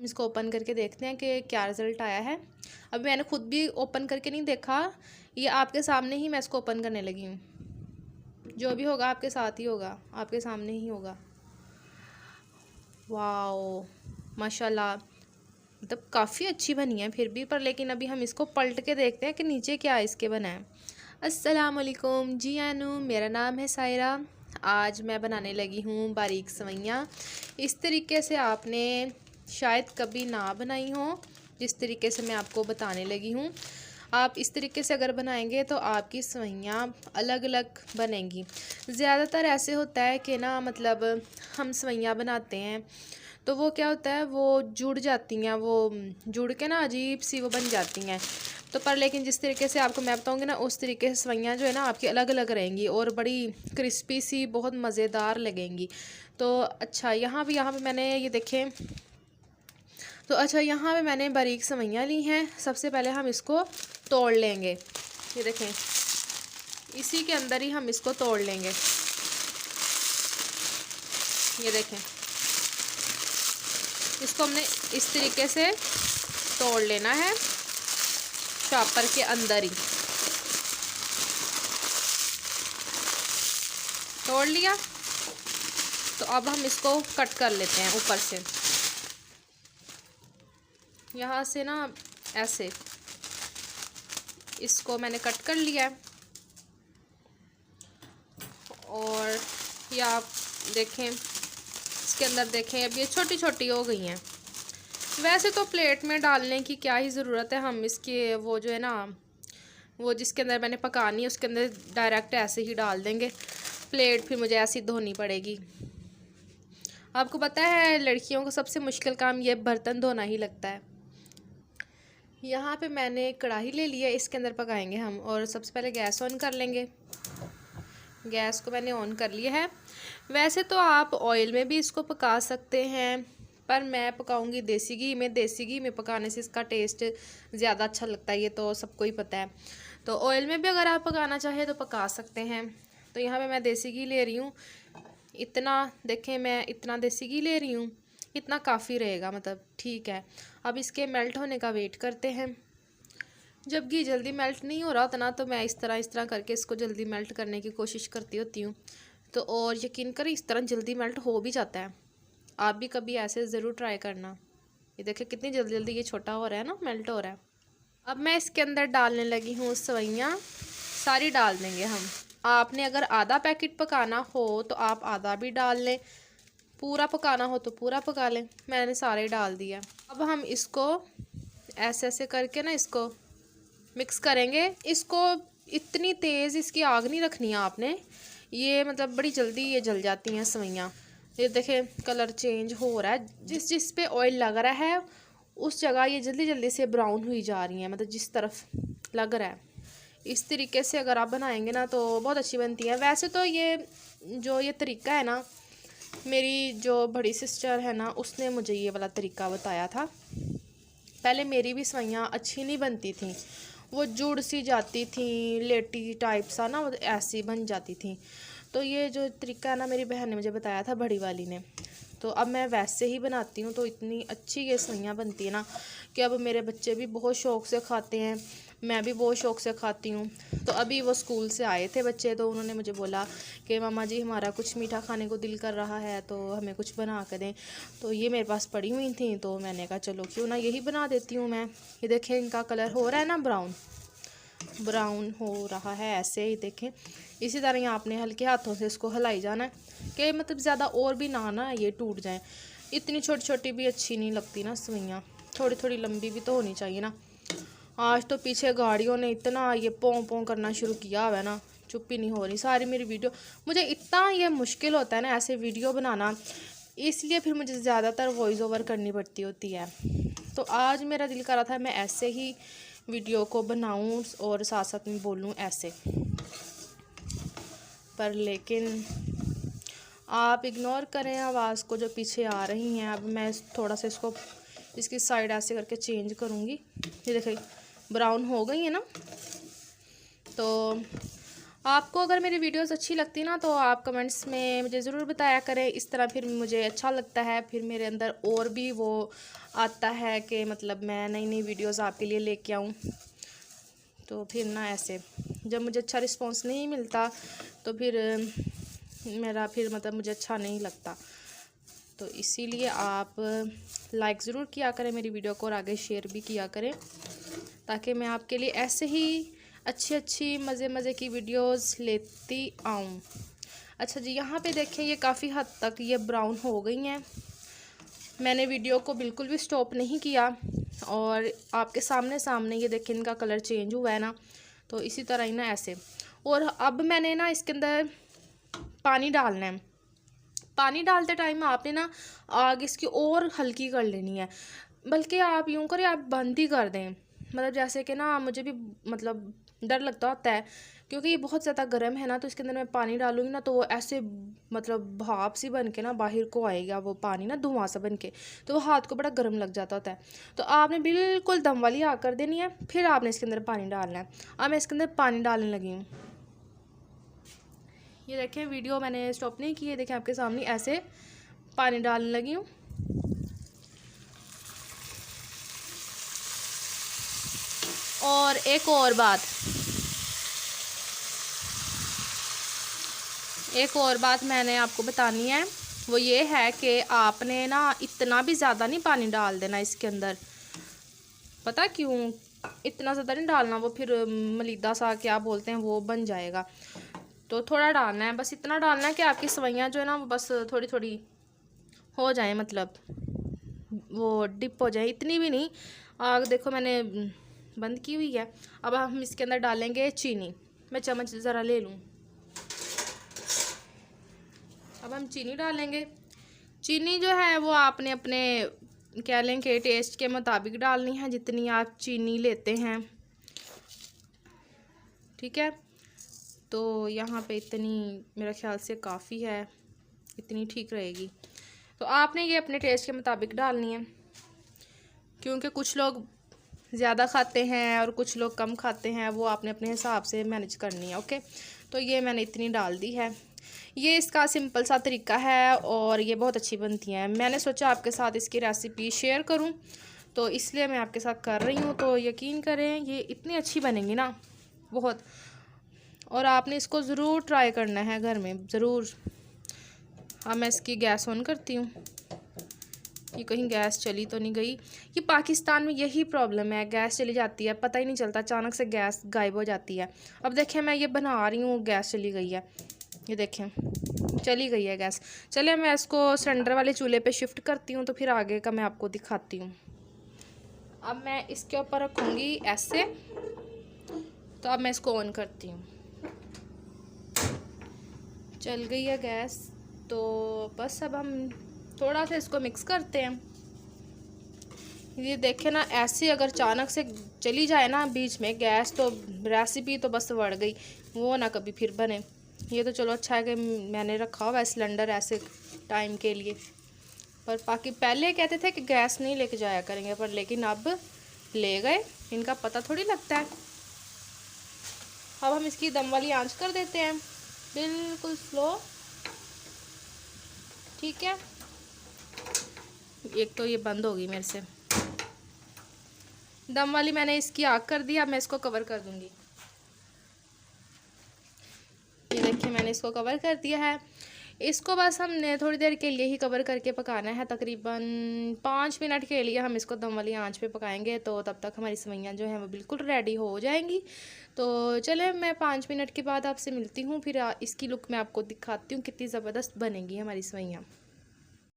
इसको ओपन करके देखते हैं कि क्या रिज़ल्ट आया है। अभी मैंने खुद भी ओपन करके नहीं देखा, ये आपके सामने ही मैं इसको ओपन करने लगी हूँ। जो भी होगा आपके साथ ही होगा, आपके सामने ही होगा। वाओ माशाल्लाह, मतलब काफ़ी अच्छी बनी है फिर भी, पर लेकिन अभी हम इसको पलट के देखते हैं कि नीचे क्या इसके बना है। अस्सलाम वालेकुम जी आनू, मेरा नाम है सायरा। आज मैं बनाने लगी हूँ बारीक सवैयाँ। इस तरीके से आपने शायद कभी ना बनाई हो, जिस तरीके से मैं आपको बताने लगी हूँ। आप इस तरीके से अगर बनाएंगे तो आपकी सवैयाँ अलग अलग बनेंगी। ज़्यादातर ऐसे होता है कि ना, मतलब हम सवैयाँ बनाते हैं तो वो क्या होता है, वो जुड़ जाती हैं, वो जुड़ के ना अजीब सी वो बन जाती हैं। तो पर लेकिन जिस तरीके से आपको मैं बताऊँगी ना, उस तरीके से सवैयाँ जो है ना आपकी अलग अलग रहेंगी और बड़ी क्रिस्पी सी बहुत मज़ेदार लगेंगी। तो अच्छा, यहाँ पे मैंने ये देखें, तो अच्छा यहाँ पे मैंने बारीक सवैयाँ ली हैं। सबसे पहले हम इसको तोड़ लेंगे। ये देखें, इसी के अंदर ही हम इसको तोड़ लेंगे। ये देखें, इसको हमने इस तरीके से तोड़ लेना है, चॉपर के अंदर ही तोड़ लिया। तो अब हम इसको कट कर लेते हैं ऊपर से, यहाँ से ना ऐसे इसको मैंने कट कर लिया है। और ये आप देखें, इसके अंदर देखें अब ये छोटी छोटी हो गई हैं। वैसे तो प्लेट में डालने की क्या ही ज़रूरत है, हम इसके वो जो है ना, वो जिसके अंदर मैंने पकानी है उसके अंदर डायरेक्ट ऐसे ही डाल देंगे। प्लेट फिर मुझे ऐसी धोनी पड़ेगी। आपको पता है लड़कियों को सबसे मुश्किल काम ये बर्तन धोना ही लगता है। यहाँ पे मैंने कढ़ाई ले लिया, इसके अंदर पकाएंगे हम। और सबसे पहले गैस ऑन कर लेंगे। गैस को मैंने ऑन कर लिया है। वैसे तो आप ऑयल में भी इसको पका सकते हैं, पर मैं पकाऊंगी देसी घी में। देसी घी में पकाने से इसका टेस्ट ज़्यादा अच्छा लगता है, ये तो सबको ही पता है। तो ऑयल में भी अगर आप पकाना चाहें तो पका सकते हैं। तो यहाँ पे मैं देसी घी ले रही हूँ। इतना देखें, मैं इतना देसी घी ले रही हूँ, इतना काफ़ी रहेगा, मतलब ठीक है। अब इसके मेल्ट होने का वेट करते हैं। जब घी जल्दी मेल्ट नहीं हो रहा होता ना, तो मैं इस तरह करके इसको जल्दी मेल्ट करने की कोशिश करती होती हूँ। तो और यकीन करें, इस तरह जल्दी मेल्ट हो भी जाता है। आप भी कभी ऐसे ज़रूर ट्राई करना। ये देखिए कितनी जल्दी जल्दी ये छोटा हो रहा है ना, मेल्ट हो रहा है। अब मैं इसके अंदर डालने लगी हूँ सवैयाँ। सारी डाल देंगे हम। आपने अगर आधा पैकेट पकाना हो तो आप आधा भी डाल लें, पूरा पकाना हो तो पूरा पका लें। मैंने सारे डाल दिया। अब हम इसको ऐसे ऐसे करके ना इसको मिक्स करेंगे। इसको इतनी तेज़ इसकी आग नहीं रखनी है आपने, ये मतलब बड़ी जल्दी ये जल जाती हैं सवैयाँ। ये देखें कलर चेंज हो रहा है, जिस पे ऑयल लग रहा है उस जगह ये जल्दी जल्दी से ब्राउन हुई जा रही हैं, मतलब जिस तरफ लग रहा है। इस तरीके से अगर आप बनाएंगे ना तो बहुत अच्छी बनती है। वैसे तो ये तरीका है ना, मेरी जो बड़ी सिस्टर है ना, उसने मुझे ये वाला तरीका बताया था। पहले मेरी भी सवैयाँ अच्छी नहीं बनती थी, वो जुड़ सी जाती थी, लेटी टाइप सा ना, वो ऐसी बन जाती थी। तो ये जो तरीका है ना, मेरी बहन ने मुझे बताया था, बड़ी वाली ने। तो अब मैं वैसे ही बनाती हूँ, तो इतनी अच्छी ये सवैयाँ बनती है ना कि अब मेरे बच्चे भी बहुत शौक़ से खाते हैं, मैं भी बहुत शौक़ से खाती हूँ। तो अभी वो स्कूल से आए थे बच्चे, तो उन्होंने मुझे बोला कि मामा जी हमारा कुछ मीठा खाने को दिल कर रहा है, तो हमें कुछ बना कर दें। तो ये मेरे पास पड़ी हुई थी, तो मैंने कहा चलो क्यों ना यही बना देती हूँ मैं। ये देखें इनका कलर हो रहा है ना, ब्राउन ब्राउन हो रहा है, ऐसे ही देखें। इसी तरह ही आपने हल्के हाथों से इसको हिलाई जाना है कि मतलब ज़्यादा और भी ना ये टूट जाए। इतनी छोटी छोटी भी अच्छी नहीं लगती ना सवैयाँ, थोड़ी थोड़ी लंबी भी तो होनी चाहिए ना। आज तो पीछे गाड़ियों ने इतना ये पों पों करना शुरू किया हुआ है ना, चुप ही नहीं हो रही सारी मेरी वीडियो। मुझे इतना ये मुश्किल होता है ना ऐसे वीडियो बनाना, इसलिए फिर मुझे ज़्यादातर वॉइस ओवर करनी पड़ती होती है। तो आज मेरा दिल कर रहा था मैं ऐसे ही वीडियो को बनाऊं और साथ साथ में बोलूं ऐसे, पर लेकिन आप इग्नोर करें आवाज़ को जो पीछे आ रही हैं। अब मैं थोड़ा सा इसकी साइड ऐसे करके चेंज करूँगी। ये देखिए ब्राउन हो गई है ना। तो आपको अगर मेरी वीडियोस अच्छी लगती ना तो आप कमेंट्स में मुझे ज़रूर बताया करें। इस तरह फिर मुझे अच्छा लगता है, फिर मेरे अंदर और भी वो आता है कि मतलब मैं नई नई वीडियोस आपके लिए लेके आऊँ। तो फिर ना ऐसे जब मुझे अच्छा रिस्पांस नहीं मिलता तो फिर मेरा फिर मतलब मुझे अच्छा नहीं लगता। तो इसीलिए आप लाइक ज़रूर किया करें मेरी वीडियो को और आगे शेयर भी किया करें, ताकि मैं आपके लिए ऐसे ही अच्छी अच्छी मज़े मज़े की वीडियोस लेती आऊँ। अच्छा जी, यहाँ पे देखें ये काफ़ी हद तक ये ब्राउन हो गई हैं। मैंने वीडियो को बिल्कुल भी स्टॉप नहीं किया और आपके सामने सामने ये देखें इनका कलर चेंज हुआ है ना। तो इसी तरह ही ना ऐसे। और अब मैंने ना इसके अंदर पानी डालना है। पानी डालते टाइम आपने ना आग इसकी और हल्की कर लेनी है, बल्कि आप यूँ करें आप बंद ही कर दें। मतलब जैसे कि ना मुझे भी मतलब डर लगता होता है, क्योंकि ये बहुत ज़्यादा गर्म है ना, तो इसके अंदर मैं पानी डालूँगी ना तो वो ऐसे मतलब भाप सी बन के ना बाहर को आएगा वो पानी ना, धुआं सा बन के, तो वो हाथ को बड़ा गर्म लग जाता होता है। तो आपने बिल्कुल दम वाली आग कर देनी है, फिर आपने इसके अंदर पानी डालना है। अब मैं इसके अंदर पानी डालने लगी हूँ। ये देखें वीडियो मैंने स्टॉप नहीं की है, देखें आपके सामने ऐसे पानी डालने लगी हूँ। और एक और बात मैंने आपको बतानी है, वो ये है कि आपने ना इतना भी ज़्यादा नहीं पानी डाल देना इसके अंदर। पता क्यों? इतना ज़्यादा नहीं डालना, वो फिर मलीदा सा क्या बोलते हैं वो बन जाएगा। तो थोड़ा डालना है, बस इतना डालना है कि आपकी सवैयाँ जो है ना वो बस थोड़ी थोड़ी हो जाए, मतलब वो डिप हो जाए, इतनी भी नहीं। आग देखो मैंने बंद की हुई है। अब हम इसके अंदर डालेंगे चीनी। मैं चम्मच ज़रा ले लूँ। अब हम चीनी डालेंगे। चीनी जो है वो आपने अपने कह लें कि टेस्ट के मुताबिक डालनी है, जितनी आप चीनी लेते हैं, ठीक है। तो यहाँ पे इतनी मेरा ख्याल से काफ़ी है, इतनी ठीक रहेगी। तो आपने ये अपने टेस्ट के मुताबिक डालनी है, क्योंकि कुछ लोग ज़्यादा खाते हैं और कुछ लोग कम खाते हैं, वो आपने अपने हिसाब से मैनेज करनी है। ओके, तो ये मैंने इतनी डाल दी है। ये इसका सिंपल सा तरीका है और ये बहुत अच्छी बनती हैं। मैंने सोचा आपके साथ इसकी रेसिपी शेयर करूं, तो इसलिए मैं आपके साथ कर रही हूं। तो यकीन करें ये इतनी अच्छी बनेंगी ना बहुत, और आपने इसको ज़रूर ट्राई करना है घर में ज़रूर। अब मैं इसकी गैस ऑन करती हूँ। ये कहीं गैस चली तो नहीं गई? ये पाकिस्तान में यही प्रॉब्लम है, गैस चली जाती है, पता ही नहीं चलता, अचानक से गैस गायब हो जाती है। अब देखें मैं ये बना रही हूँ, गैस चली गई है, ये देखें चली गई है गैस। चलिए मैं इसको सिलेंडर वाले चूल्हे पे शिफ्ट करती हूँ, तो फिर आगे का मैं आपको दिखाती हूँ। अब मैं इसके ऊपर रखूँगी ऐसे। तो अब मैं इसको ऑन करती हूँ। चल गई है गैस। तो बस अब हम थोड़ा सा इसको मिक्स करते हैं। ये देखें ना, ऐसे अगर अचानक से चली जाए ना बीच में गैस, तो रेसिपी तो बस बढ़ गई, वो ना कभी फिर बने। ये तो चलो अच्छा है कि मैंने रखा हुआ है सिलेंडर ऐसे टाइम के लिए, पर बाकी पहले कहते थे कि गैस नहीं लेके जाया करेंगे, पर लेकिन अब ले गए, इनका पता थोड़ी लगता है। अब हम इसकी दम वाली आंच कर देते हैं, बिल्कुल स्लो, ठीक है। एक तो ये बंद होगी मेरे से, दम वाली मैंने इसकी आग कर दी। अब मैं इसको कवर कर दूंगी। ये देखिए मैंने इसको कवर कर दिया है। इसको बस हमने थोड़ी देर के लिए ही कवर करके पकाना है, तकरीबन 5 मिनट के लिए हम इसको दम वाली आंच पे पकाएंगे। तो तब तक हमारी सेवइयाँ जो हैं वो बिल्कुल रेडी हो जाएंगी। तो चले मैं 5 मिनट के बाद आपसे मिलती हूँ, फिर इसकी लुक मैं आपको दिखाती हूँ कितनी ज़बरदस्त बनेगी हमारी सेवइयाँ।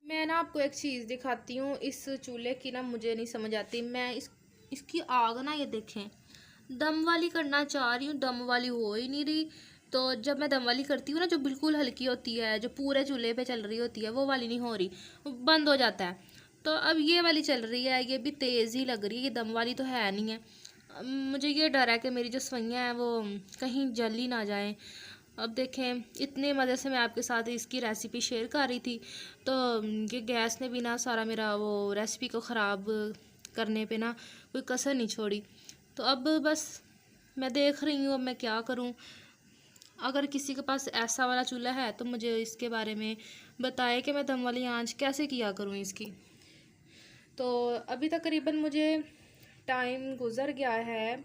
मैं ना आपको एक चीज़ दिखाती हूँ, इस चूल्हे की ना मुझे नहीं समझ आती। मैं इसकी आग ना ये देखें, दम वाली करना चाह रही हूँ, दम वाली हो ही नहीं रही। तो जब मैं दम वाली करती हूँ ना, जो बिल्कुल हल्की होती है, जो पूरे चूल्हे पे चल रही होती है, वो वाली नहीं हो रही, बंद हो जाता है। तो अब ये वाली चल रही है, ये भी तेज़ ही लग रही है, ये दम वाली तो है नहीं है। मुझे ये डर है कि मेरी जो सवैयाँ हैं वो कहीं जल ही ना जाएँ। अब देखें इतने मज़े से मैं आपके साथ इसकी रेसिपी शेयर कर रही थी, तो ये गैस ने भी ना सारा मेरा वो रेसिपी को ख़राब करने पे ना कोई कसर नहीं छोड़ी। तो अब बस मैं देख रही हूँ अब मैं क्या करूँ। अगर किसी के पास ऐसा वाला चूल्हा है तो मुझे इसके बारे में बताएं कि मैं दम वाली आंच कैसे किया करूँ इसकी। तो अभी तकरीबन मुझे टाइम गुज़र गया है,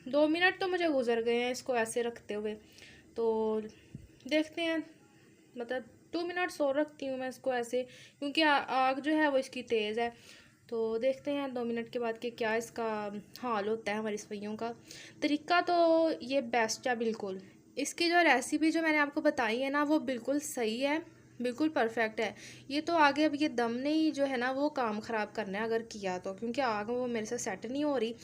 2 मिनट तो मुझे गुज़र गए हैं इसको ऐसे रखते हुए। तो देखते हैं, मतलब 2 मिनट्स और रखती हूँ मैं इसको ऐसे, क्योंकि आग जो है वो इसकी तेज़ है। तो देखते हैं 2 मिनट के बाद कि क्या इसका हाल होता है हमारी सफाइयों का। तरीका तो ये बेस्ट है बिल्कुल। इसकी जो रेसिपी जो मैंने आपको बताई है ना वो बिल्कुल सही है, बिल्कुल परफेक्ट है। ये तो आगे अब ये दम ने ही जो है ना वो काम ख़राब करना है अगर किया तो, क्योंकि आग वो मेरे से सेट नहीं हो रही।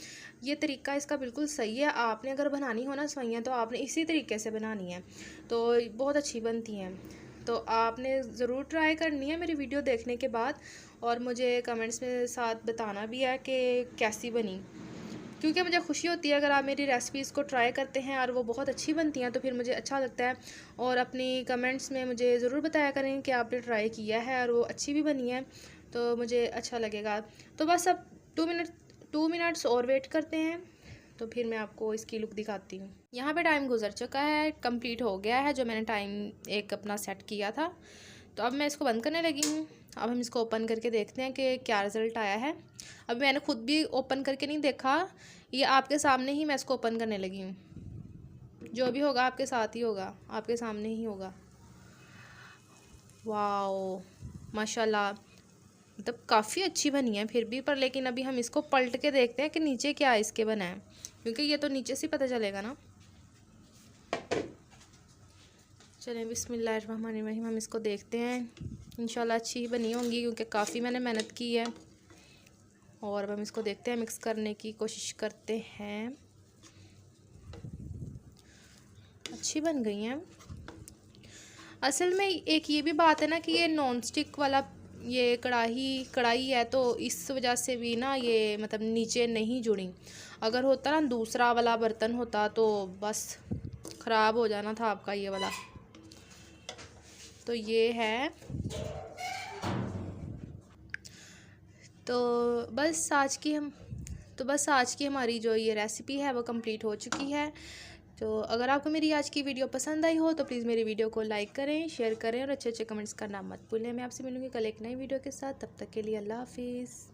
ये तरीका इसका बिल्कुल सही है। आपने अगर बनानी हो ना सवैयाँ तो आपने इसी तरीके से बनानी है, तो बहुत अच्छी बनती हैं। तो आपने ज़रूर ट्राई करनी है मेरी वीडियो देखने के बाद, और मुझे कमेंट्स में साथ बताना भी है कि कैसी बनी, क्योंकि मुझे खुशी होती है अगर आप मेरी रेसिपीज़ को ट्राई करते हैं और वो बहुत अच्छी बनती हैं तो फिर मुझे अच्छा लगता है। और अपनी कमेंट्स में मुझे ज़रूर बताया करें कि आपने ट्राई किया है और वो अच्छी भी बनी है, तो मुझे अच्छा लगेगा। तो बस अब 2 मिनट्स और वेट करते हैं, तो फिर मैं आपको इसकी लुक दिखाती हूँ। यहाँ पे टाइम गुजर चुका है, कंप्लीट हो गया है जो मैंने टाइम एक अपना सेट किया था। तो अब मैं इसको बंद करने लगी हूँ। अब हम इसको ओपन करके देखते हैं कि क्या रिज़ल्ट आया है। अभी मैंने खुद भी ओपन करके नहीं देखा, ये आपके सामने ही मैं इसको ओपन करने लगी हूँ। जो भी होगा आपके साथ ही होगा, आपके सामने ही होगा। वाओ माशाल्लाह, मतलब काफ़ी अच्छी बनी है फिर भी, पर लेकिन अभी हम इसको पलट के देखते हैं कि नीचे क्या इसके बना है, क्योंकि ये तो नीचे से पता चलेगा ना। चलें बिस्मिल्लाहिर्रहमानिर्रहीम, हम इसको देखते हैं। इंशाल्लाह अच्छी ही बनी होंगी क्योंकि काफ़ी मैंने मेहनत की है। और अब हम इसको देखते हैं, मिक्स करने की कोशिश करते हैं। अच्छी बन गई हैं। असल में एक ये भी बात है ना कि ये नॉन स्टिक वाला ये कढ़ाई है, तो इस वजह से भी ना ये मतलब नीचे नहीं जुड़ी। अगर होता ना दूसरा वाला बर्तन होता तो बस ख़राब हो जाना था आपका ये वाला। तो ये है। तो बस आज की हमारी जो ये रेसिपी है वो कंप्लीट हो चुकी है। तो अगर आपको मेरी आज की वीडियो पसंद आई हो तो प्लीज़ मेरी वीडियो को लाइक करें, शेयर करें और अच्छे अच्छे कमेंट्स करना मत भूलें। मैं आपसे मिलूँगी कल एक नई वीडियो के साथ। तब तक के लिए अल्लाह हाफिज़।